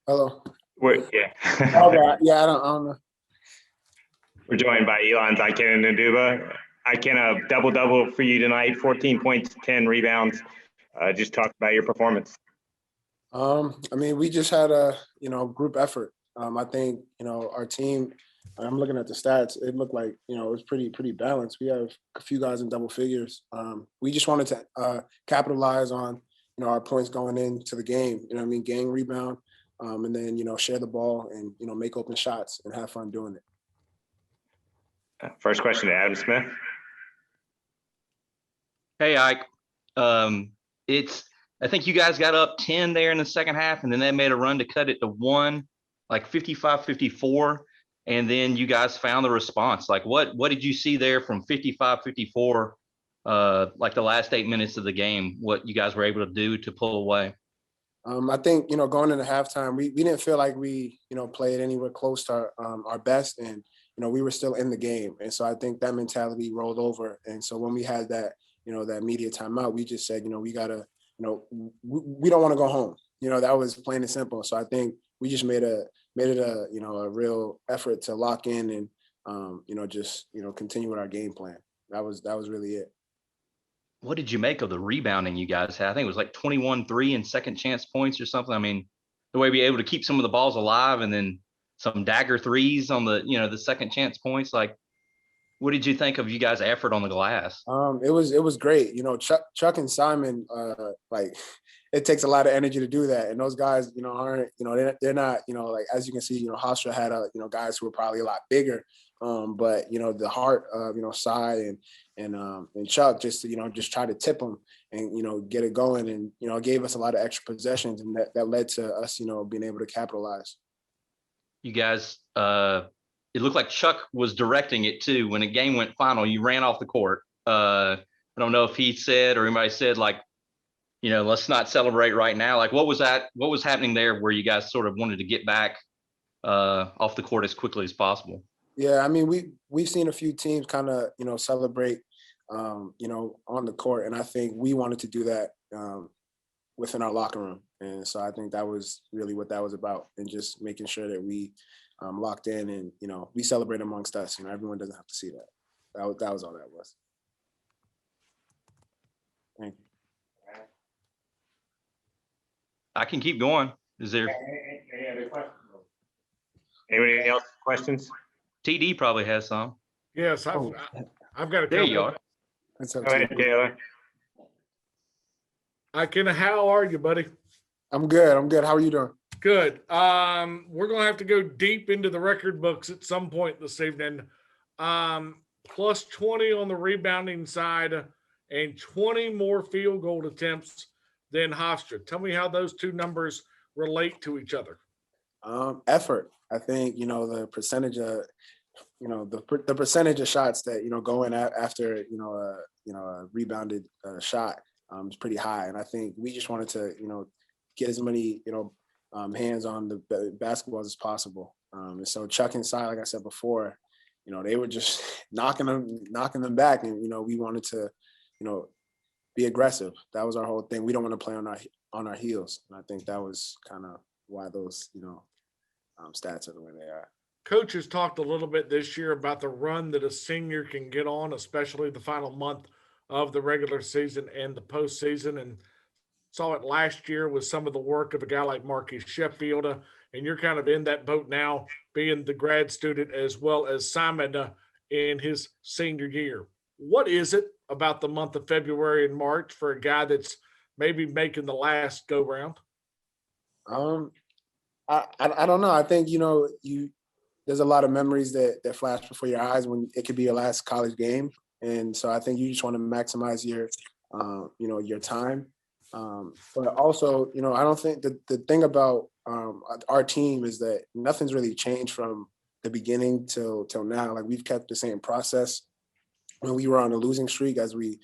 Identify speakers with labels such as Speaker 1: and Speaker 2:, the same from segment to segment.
Speaker 1: Hello.
Speaker 2: Yeah.
Speaker 1: Okay. Yeah, I don't know.
Speaker 2: We're joined by Elon and Naduba. A double-double for you tonight, 14 points, 10 rebounds. Just talk about your performance.
Speaker 1: I mean, we just had a group effort. I think our team. I'm looking at the stats. It looked like it was pretty balanced. We have a few guys in double figures. We just wanted to capitalize on our points going into the game. You know what I mean? Gang rebound, and then share the ball and make open shots and have fun doing it.
Speaker 2: First question to Adam Smith.
Speaker 3: Hey, Ike. I think you guys got up 10 there in the second half, and then they made a run to cut it to 1, like 55-54. And then you guys found the response. Like, what did you see there from 55-54, like the last 8 minutes of the game, what you guys were able to do to pull away?
Speaker 1: I think, going into halftime, we didn't feel like we, played anywhere close to our best. And, we were still in the game. And so I think that mentality rolled over. And so when we had that, that media timeout, we just said, we got to, we don't want to go home. That was plain and simple. So I think we just made it a real effort to lock in and, just, continue with our game plan. That was really it.
Speaker 3: What did you make of the rebounding you guys had? I think it was like 21-3 and second chance points or something. I mean, the way we were able to keep some of the balls alive and then some dagger threes on the, the second chance points. Like, what did you think of you guys' effort on the glass?
Speaker 1: It was great. Chuck and Simon, like it takes a lot of energy to do that. And those guys, aren't, they're not, like, as you can see, Hofstra had guys who were probably a lot bigger. But the heart of Cy and Chuck just just try to tip them and get it going, and it gave us a lot of extra possessions, and that led to us being able to capitalize.
Speaker 3: You guys, it looked like Chuck was directing it too. When the game went final, you ran off the court. I don't know if he said or anybody said, like, let's not celebrate right now. Like, what was happening there where you guys sort of wanted to get back off the court as quickly as possible?
Speaker 1: Yeah, I mean, we've seen a few teams kind of, celebrate, on the court. And I think we wanted to do that within our locker room. And so I think that was really what that was about, and just making sure that we locked in and, we celebrate amongst us. Everyone doesn't have to see that. That was all that was. Thank you.
Speaker 3: I can keep going. Is there
Speaker 2: any other questions? Anybody else questions?
Speaker 3: TD probably has some.
Speaker 4: Yes, I've got a couple.
Speaker 3: There you are.
Speaker 1: That's
Speaker 2: Go ahead, Taylor.
Speaker 4: How are you, buddy?
Speaker 1: I'm good. How are you doing?
Speaker 4: Good. We're gonna have to go deep into the record books at some point this evening. Plus 20 on the rebounding side and 20 more field goal attempts than Hofstra. Tell me how those two numbers relate to each other.
Speaker 1: Effort. I think the percentage of the percentage of shots that go in after a rebounded shot is pretty high, and I think we just wanted to get as many hands on the basketballs as possible. And so Chuck and Cy, like I said before, they were just knocking them back, and we wanted to be aggressive. That was our whole thing. We don't want to play on our heels, and I think that was kind of why those stats are the way they are.
Speaker 4: Coach has talked a little bit this year about the run that a senior can get on, especially the final month of the regular season and the postseason, and saw it last year with some of the work of a guy like Marcus Sheffield, and you're kind of in that boat now, being the grad student as well as Simon in his senior year. What is it about the month of February and March for a guy that's maybe making the last go round?
Speaker 1: I don't know. I think there's a lot of memories that flash before your eyes when it could be your last college game, and so I think you just want to maximize your your time. But also, I don't think the thing about our team is that nothing's really changed from the beginning till now. Like, we've kept the same process when we were on a losing streak, as we've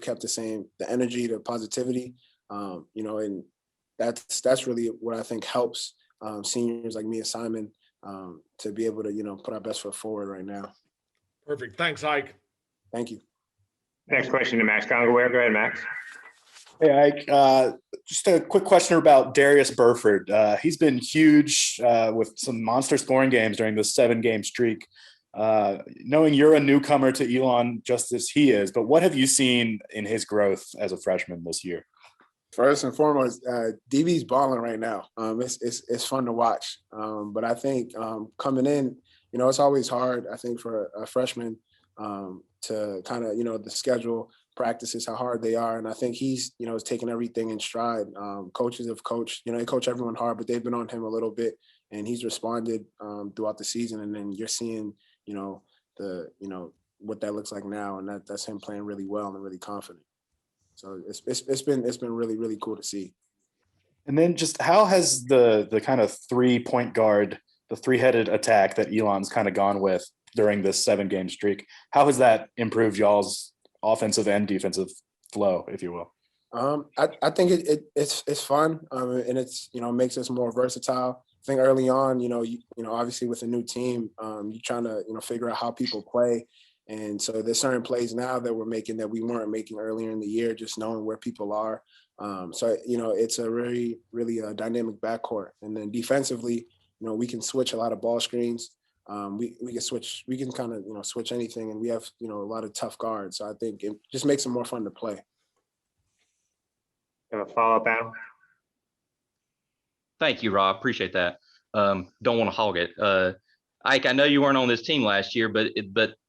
Speaker 1: kept the energy, the positivity, and that's really what I think helps seniors like me and Simon to be able to, put our best foot forward right now.
Speaker 4: Perfect. Thanks, Ike.
Speaker 1: Thank you.
Speaker 2: Next question to Max Conaway. Go ahead, Max.
Speaker 5: Hey, Ike. Just a quick question about Darius Burford. He's been huge with some monster scoring games during this 7-game streak. Knowing you're a newcomer to Elon just as he is, but what have you seen in his growth as a freshman this year?
Speaker 1: First and foremost, DB's balling right now. It's fun to watch. But I think coming in, it's always hard, I think, for a freshman to kind of, the schedule, practices, how hard they are. And I think he's, is taking everything in stride. Coaches have coached, they coach everyone hard, but they've been on him a little bit, and he's responded throughout the season. And then you're seeing, what that looks like now. And that's him playing really well and really confident. So it's been really, really cool to see.
Speaker 5: And then just how has the kind of 3-point guard, the 3-headed attack that Elon's kind of gone with during this 7-game streak, how has that improved y'all's offensive and defensive flow, if you will?
Speaker 1: I think it's fun, and it's makes us more versatile. I think early on, obviously with a new team, you're trying to figure out how people play. And so there's certain plays now that we're making that we weren't making earlier in the year, just knowing where people are. So, it's a really, really dynamic backcourt. And then defensively, we can switch a lot of ball screens. We can kind of, switch anything. And we have, a lot of tough guards. So I think it just makes it more fun to play.
Speaker 2: Follow up, Al?
Speaker 3: Thank you, Rob. Appreciate that. Don't want to hog it. Ike, I know you weren't on this team last year, but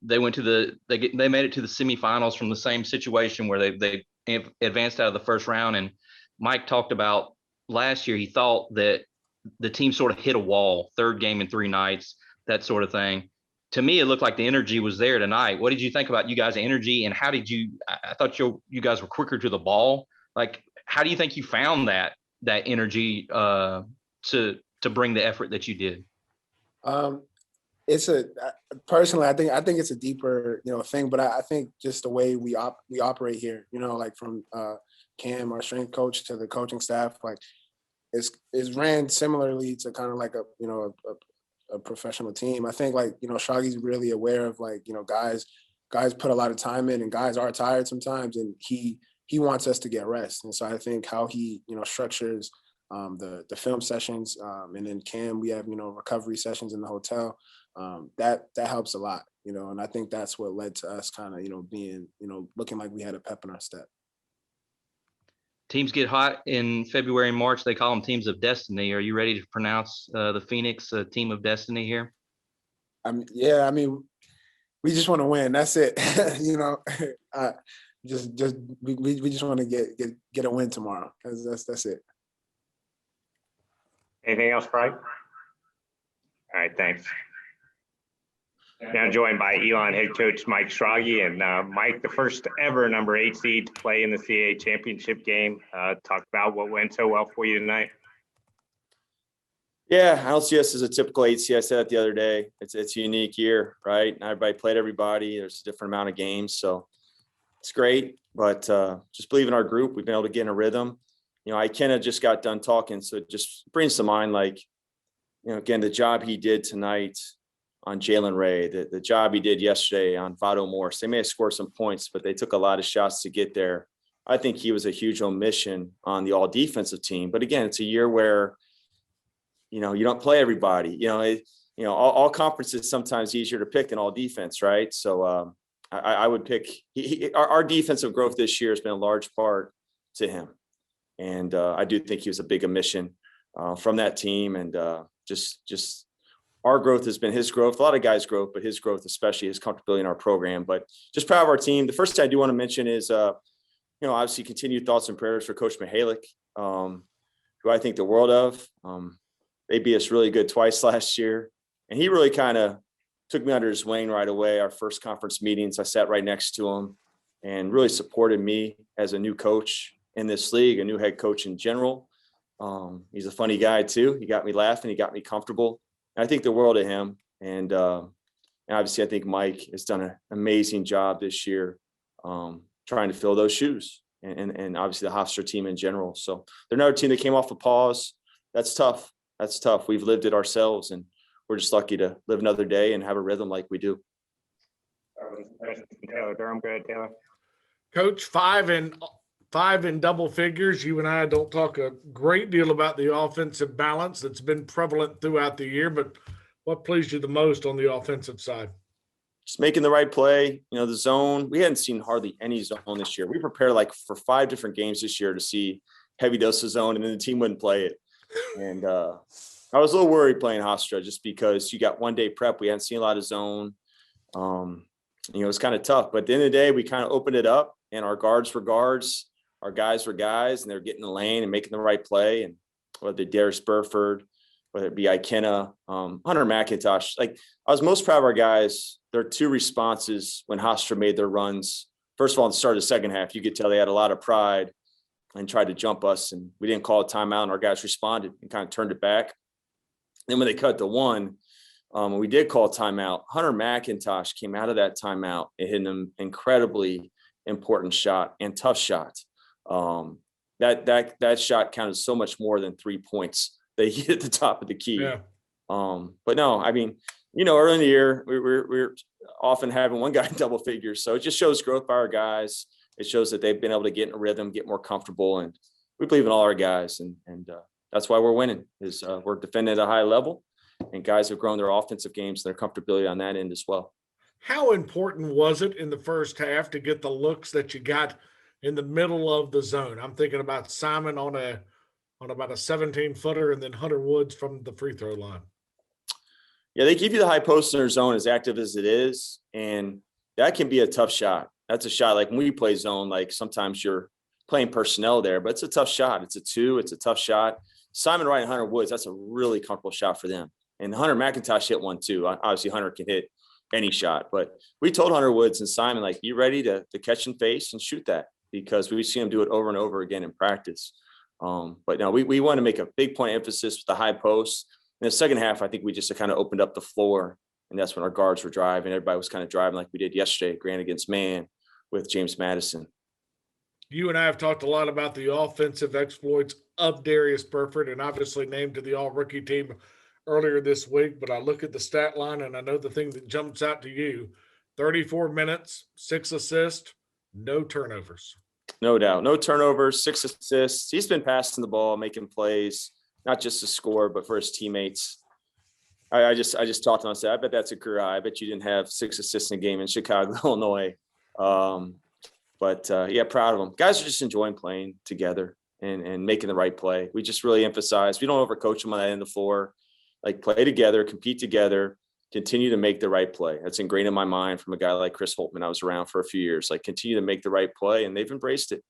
Speaker 3: they went to they made it to the semifinals from the same situation where they advanced out of the first round. And Mike talked about last year, he thought that the team sort of hit a wall, 3rd game in 3 nights, that sort of thing. To me, it looked like the energy was there tonight. What did you think about you guys' energy, and how did I thought you guys were quicker to the ball. Like, how do you think you found that energy to bring the effort that you did?
Speaker 1: It's personally, I think it's a deeper, thing, but I think just the way we operate here, like from Cam, our strength coach, to the coaching staff, like it's ran similarly to kind of like a professional team. I think like, Shaggy's really aware of like, guys put a lot of time in, and guys are tired sometimes, and he wants us to get rest. And so I think how he, structures the film sessions, and then Cam, we have, recovery sessions in the hotel. That helps a lot, and I think that's what led to us kind of, being, looking like we had a pep in our step.
Speaker 3: Teams get hot in February and March. They call them teams of destiny. Are you ready to pronounce the Phoenix a team of destiny here?
Speaker 1: Yeah, I mean, we just want to win. That's it. We just want to get a win tomorrow. That's it.
Speaker 2: Anything else, Brian? All right, thanks. Now joined by Elon head coach Mike Schrage. And Mike, the first ever number 8 seed to play in the CAA championship game. Talk about what went so well for you tonight.
Speaker 6: Yeah, I don't see us as a typical 8 seed. I said it the other day. It's a unique year, right? Everybody played everybody. There's a different amount of games, so it's great. But just believe in our group. We've been able to get in a rhythm. Ikenna just got done talking, so it just brings to mind, like, again, the job he did tonight on Jalen Ray, the job he did yesterday on Vado Morse. They may have scored some points, but they took a lot of shots to get there. I think he was a huge omission on the all defensive team. But again, it's a year where, you don't play everybody. All conferences sometimes easier to pick than all defense, right? So I would pick our defensive growth this year has been a large part to him. And I do think he was a big omission from that team. And just our growth has been his growth, a lot of guys' growth, but his growth, especially his comfortability in our program. But just proud of our team. The first thing I do want to mention is, obviously continued thoughts and prayers for Coach Mihalik, who I think the world of. They beat us really good twice last year. And he really kind of took me under his wing right away. Our first conference meetings, I sat right next to him and really supported me as a new coach in this league, a new head coach in general. He's a funny guy too. He got me laughing. He got me comfortable. And I think the world of him. And obviously I think Mike has done an amazing job this year trying to fill those shoes, and obviously the Hofstra team in general. So they're another team that came off a pause. That's tough. That's tough. We've lived it ourselves, and we're just lucky to live another day and have a rhythm like we do.
Speaker 2: Taylor Durham, go ahead, Taylor.
Speaker 4: Coach, 5 5 in double figures. You and I don't talk a great deal about the offensive balance that's been prevalent throughout the year, but what pleased you the most on the offensive side?
Speaker 6: Just making the right play. You know, the zone, we hadn't seen hardly any zone this year. We prepared like for 5 different games this year to see heavy dose of zone, and then the team wouldn't play it. And I was a little worried playing Hofstra just because you got 1 day prep. We hadn't seen a lot of zone. You know, it's kind of tough, but at the end of the day, we kind of opened it up, and our guards were guards, our guys were guys, and they're getting the lane and making the right play. And whether it be Darius Burford, whether it be Ikenna, Hunter McIntosh, like I was most proud of our guys. There are 2 responses when Hofstra made their runs. First of all, at the start of the second half, you could tell they had a lot of pride and tried to jump us, and we didn't call a timeout, and our guys responded and kind of turned it back. Then when they cut to 1, we did call a timeout. Hunter McIntosh came out of that timeout and hit an incredibly important shot and tough shot. That shot counted so much more than 3 points they hit at the top of the key.
Speaker 4: Yeah.
Speaker 6: But no, I mean, you know, early in the year, we're often having one guy in double figures. So it just shows growth by our guys. It shows that they've been able to get in a rhythm, get more comfortable. And we believe in all our guys. And that's why we're winning is we're defending at a high level, and guys have grown their offensive games, their comfortability on that end as well.
Speaker 4: How important was it in the first half to get the looks that you got in the middle of the zone? I'm thinking about Simon on about a 17-footer, and then Hunter Woods from the free throw line.
Speaker 6: Yeah, they give you the high post in their zone as active as it is, and that can be a tough shot. That's a shot like when we play zone, like sometimes you're playing personnel there, but it's a tough shot. It's a 2, it's a tough shot. Simon Wright and Hunter Woods, that's a really comfortable shot for them. And Hunter McIntosh hit 1 too. Obviously, Hunter can hit any shot, but we told Hunter Woods and Simon, like, be ready to catch and face and shoot that, because we've seen him do it over and over again in practice. But no, we want to make a big point of emphasis with the high post. In the second half, I think we just kind of opened up the floor, and that's when our guards were driving. Everybody was kind of driving like we did yesterday, Grant against man with James Madison.
Speaker 4: You and I have talked a lot about the offensive exploits of Darius Burford, and obviously named to the all-rookie team earlier this week. But I look at the stat line, and I know the thing that jumps out to you, 34 minutes, 6 assists, no turnovers.
Speaker 6: No doubt. No turnovers, 6 assists. He's been passing the ball, making plays, not just to score, but for his teammates. I just talked to him and said, I bet that's a career high. I bet you didn't have 6 assists in a game in Chicago, Illinois. But yeah, proud of them. Guys are just enjoying playing together and making the right play. We just really emphasize, we don't overcoach them on that end of the floor. Like, play together, compete together, continue to make the right play. That's ingrained in my mind from a guy like Chris Holtman. I was around for a few years. Like, continue to make the right play, and they've embraced it.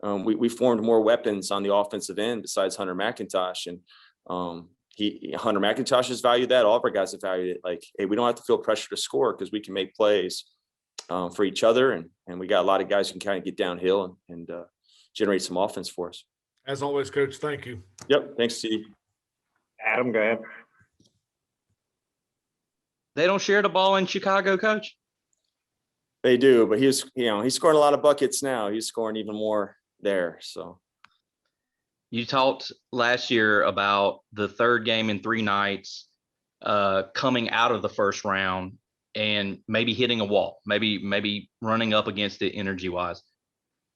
Speaker 6: We formed more weapons on the offensive end besides Hunter McIntosh, and Hunter McIntosh has valued that. All of our guys have valued it. Like, hey, we don't have to feel pressure to score because we can make plays for each other, and we got a lot of guys who can kind of get downhill and generate some offense for us.
Speaker 4: As always, Coach, thank you.
Speaker 6: Yep, thanks, Steve.
Speaker 2: Adam, go ahead.
Speaker 3: They don't share the ball in Chicago, Coach?
Speaker 6: They do, but he's scoring a lot of buckets now. He's scoring even more there. So
Speaker 3: You talked last year about the third game in 3 nights, coming out of the first round and maybe hitting a wall, maybe running up against it energy wise.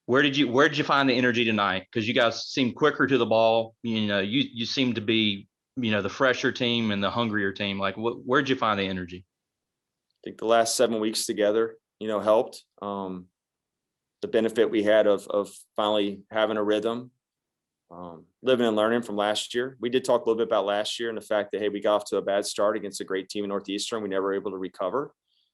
Speaker 3: Where did you find the energy tonight? Because you guys seem quicker to the ball. You know, you seem to be, the fresher team and the hungrier team. Like, where'd you find the energy?
Speaker 6: I think the last 7 weeks together, helped. The benefit we had of finally having a rhythm, living and learning from last year. We did talk a little bit about last year and the fact that, hey, we got off to a bad start against a great team in Northeastern. We never were able to recover.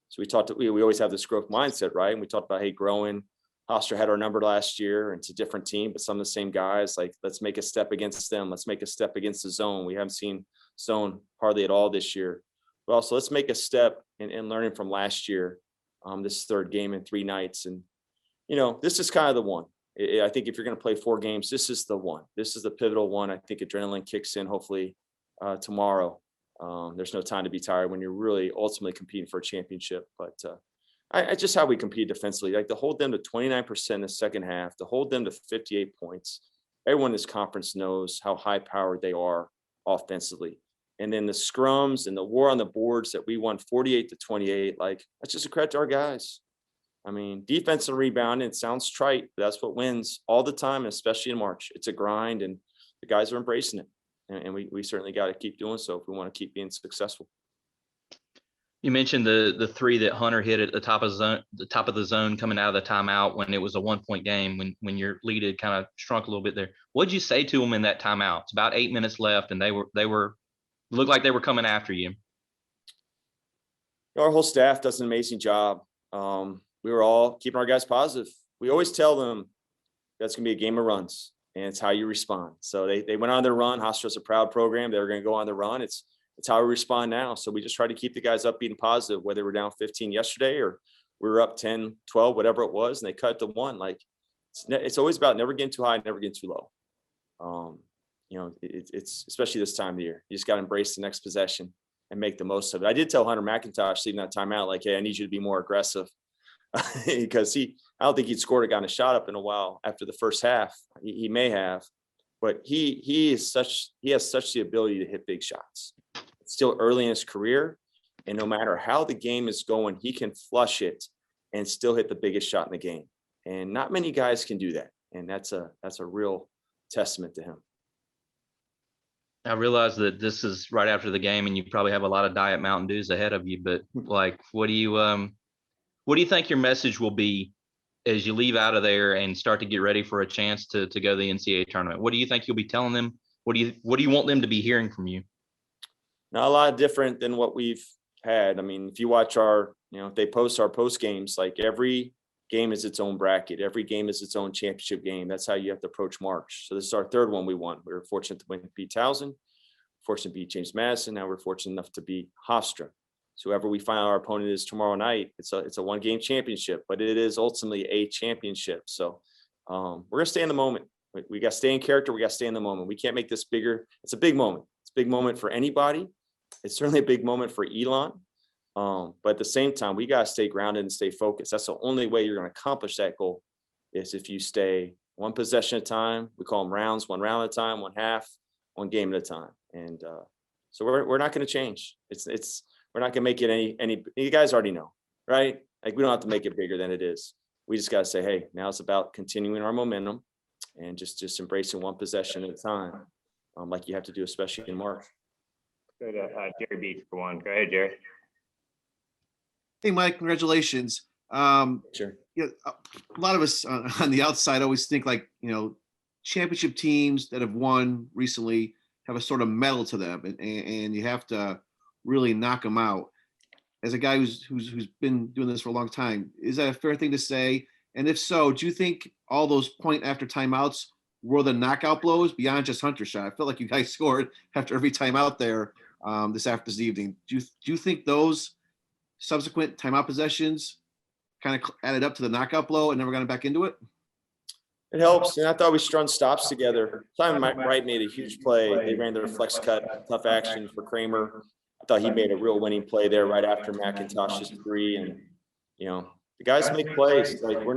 Speaker 6: So we always have this growth mindset, right? And we talked about, hey, growing. Hofstra had our number last year, and it's a different team, but some of the same guys. Like, let's make a step against them. Let's make a step against the zone. We haven't seen zone hardly at all this year. But also, let's make a step in learning from last year. This third game in 3 nights, and this is kind of the one. I think if you're going to play 4 games, this is the one. This is the pivotal one. I think adrenaline kicks in hopefully tomorrow. There's no time to be tired when you're really ultimately competing for a championship. But I just how we compete defensively, like to hold them to 29% in the second half, to hold them to 58 points. Everyone in this conference knows how high powered they are offensively. And then the scrums and the war on the boards that we won 48-28, like, that's just a credit to our guys. I mean, defensive rebound, it sounds trite, but that's what wins all the time, especially in March. It's a grind, and the guys are embracing it. And we certainly got to keep doing so if we want to keep being successful.
Speaker 3: You mentioned the three that Hunter hit at the top of the zone coming out of the timeout when it was a 1-point game, when your lead had kind of shrunk a little bit there. What'd you say to them in that timeout? It's about 8 minutes left, and they looked like they were coming after you.
Speaker 6: Our whole staff does an amazing job. We were all keeping our guys positive. We always tell them that's going to be a game of runs, and it's how you respond. So they went on their run. Hostra's a proud program. They were going to go on the run. It's how we respond now. So we just try to keep the guys upbeat and positive, whether we're down 15 yesterday or we were up 10, 12, whatever it was, and they cut to 1. Like it's always about never getting too high, never getting too low. You know, it's especially this time of the year. You just got to embrace the next possession and make the most of it. I did tell Hunter McIntosh leaving that timeout, like, hey, I need you to be more aggressive because I don't think he'd scored or gotten a shot up in a while after the first half. He may have, but he has such the ability to hit big shots. It's still early in his career, and no matter how the game is going, he can flush it and still hit the biggest shot in the game. And not many guys can do that, and that's a real testament to him.
Speaker 3: I realize that this is right after the game, and you probably have a lot of Diet Mountain Dews ahead of you. But like, what do you think your message will be as you leave out of there and start to get ready for a chance to go to the NCAA tournament? What do you think you'll be telling them? What do you want them to be hearing from you?
Speaker 6: Not a lot different than what we've had. I mean, if you watch if they post our post games, like every game is its own bracket. Every game is its own championship game. That's how you have to approach March. So this is our third one we won. We were fortunate to beat Towson, fortunate to beat James Madison. Now we're fortunate enough to beat Hofstra. So whoever we find our opponent is tomorrow night, it's a 1-game championship, but it is ultimately a championship. So we're going to stay in the moment. We got to stay in character. We got to stay in the moment. We can't make this bigger. It's a big moment. It's a big moment for anybody. It's certainly a big moment for Elon. But at the same time, we got to stay grounded and stay focused. That's the only way you're going to accomplish that goal is if you stay one possession at a time. We call them rounds, 1 round at a time, 1 half, 1 game at a time. And so we're not going to change. We're not going to make it any, you guys already know, right? Like we don't have to make it bigger than it is. We just got to say, hey, now it's about continuing our momentum and just embracing 1 possession at a time, like you have to do, especially in March.
Speaker 2: Go to Jerry Beach for one. Go ahead, Jerry.
Speaker 7: Hey, Mike, congratulations.
Speaker 6: Sure.
Speaker 7: You know, a lot of us on the outside always think like, championship teams that have won recently have a sort of medal to them, and you have to really knock them out. As a guy who's been doing this for a long time, is that a fair thing to say? And if so, do you think all those point after timeouts were the knockout blows beyond just Hunter's shot? I felt like you guys scored after every timeout there this evening. Do you think those subsequent timeout possessions kind of added up to the knockout blow and never got back into it?
Speaker 6: It helps. And I thought we strung stops together. Simon Wright made a huge play. They ran their flex cut, tough action for Kramer. I thought he made a real winning play there right after McIntosh's 3. And, the guys make plays. Like you're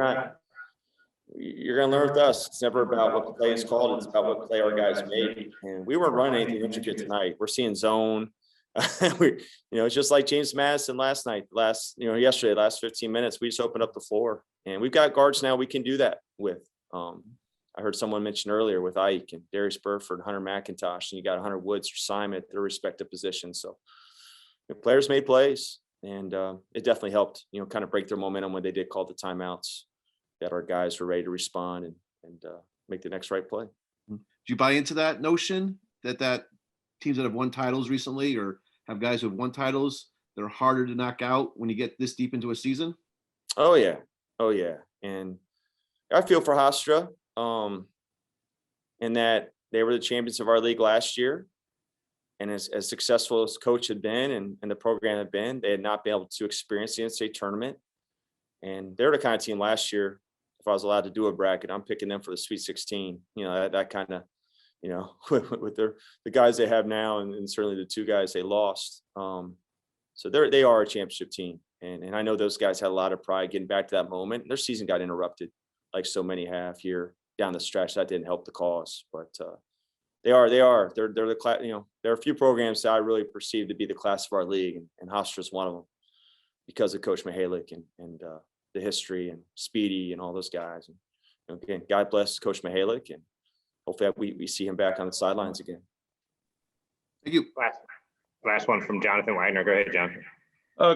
Speaker 6: going to learn with us. It's never about what the play is called. It's about what play our guys made. And we weren't running anything intricate tonight. We're seeing zone. It's just like James Madison yesterday, last 15 minutes, we just opened up the floor, and we've got guards now we can do that with. I heard someone mention earlier with Ike and Darius Burford, Hunter McIntosh, and you got Hunter Woods or Simon at their respective positions. So the players made plays, and it definitely helped, kind of break their momentum when they did call the timeouts, that our guys were ready to respond and make the next right play.
Speaker 7: Do you buy into that notion that teams that have won titles recently or have guys who have won titles that are harder to knock out when you get this deep into a season?
Speaker 6: Oh yeah. And I feel for Hofstra in that they were the champions of our league last year. And as successful as coach had been and the program had been, they had not been able to experience the NCAA tournament. And they're the kind of team last year, if I was allowed to do a bracket, I'm picking them for the Sweet 16. That kind of, with the guys they have now and certainly the 2 guys they lost. So they are a championship team. And I know those guys had a lot of pride getting back to that moment. Their season got interrupted like so many have here down the stretch. That didn't help the cause, but they're the class. There are a few programs that I really perceive to be the class of our league, and Hofstra's one of them because of Coach Mihalik and the history and Speedy and all those guys. And again, God bless Coach Mihalik, and hopefully we see him back on the sidelines again.
Speaker 7: Thank you.
Speaker 2: Last one from Jonathan Wagner. Go ahead, Jonathan.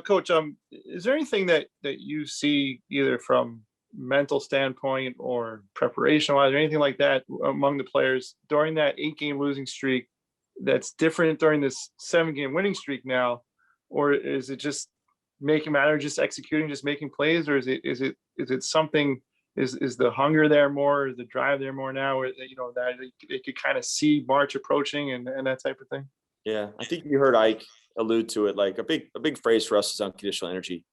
Speaker 8: Coach, is there anything that you see either from mental standpoint or preparation wise or anything like that among the players during that 8-game losing streak that's different during this 7-game winning streak now? Or is it just making matter, just executing, just making plays? Or is it something, is the hunger there more, is the drive there more now, or that they could kind of see March approaching and that type of thing?
Speaker 6: Yeah, I think you heard Ike allude to it. Like a big phrase for us is unconditional energy.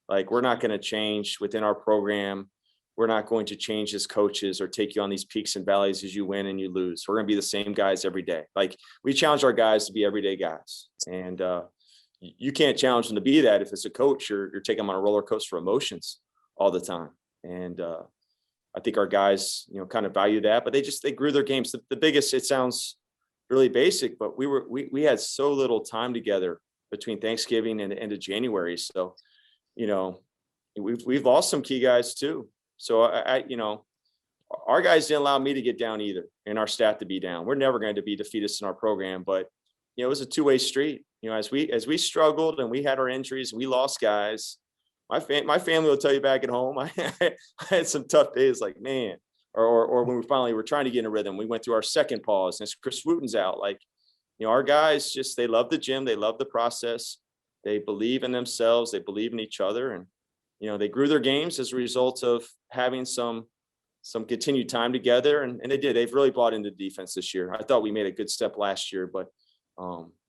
Speaker 6: Like, we're not going to change within our program. We're not going to change as coaches or take you on these peaks and valleys as you win and you lose. We're going to be the same guys every day. Like, we challenge our guys to be everyday guys. And you can't challenge them to be that if as a coach, you're taking them on a roller coaster of emotions all the time. And I think our guys, kind of value that, but they grew their games. The biggest, it sounds really basic, but we had so little time together between Thanksgiving and the end of January. So, we've lost some key guys too. So our guys didn't allow me to get down either, and our staff to be down. We're never going to be defeatists in our program, but it was a two-way street. As we struggled and we had our injuries, we lost guys. My family will tell you back at home, I had some tough days, like, man, or when we finally were trying to get in a rhythm, we went through our second pause and Chris Wooten's out. Like, our guys they love the gym. They love the process. They believe in themselves. They believe in each other. And, they grew their games as a result of having some continued time together. And they did. They've really bought into defense this year. I thought we made a good step last year, but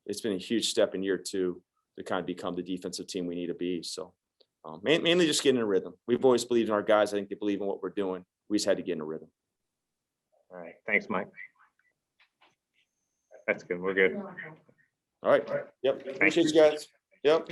Speaker 6: it's been a huge step in year 2 to kind of become the defensive team we need to be. So mainly just getting in a rhythm. We've always believed in our guys. I think they believe in what we're doing. We just had to get in a rhythm.
Speaker 2: All right. Thanks, Mike. That's good. We're good.
Speaker 6: All right. Yep. Appreciate you guys. Yep.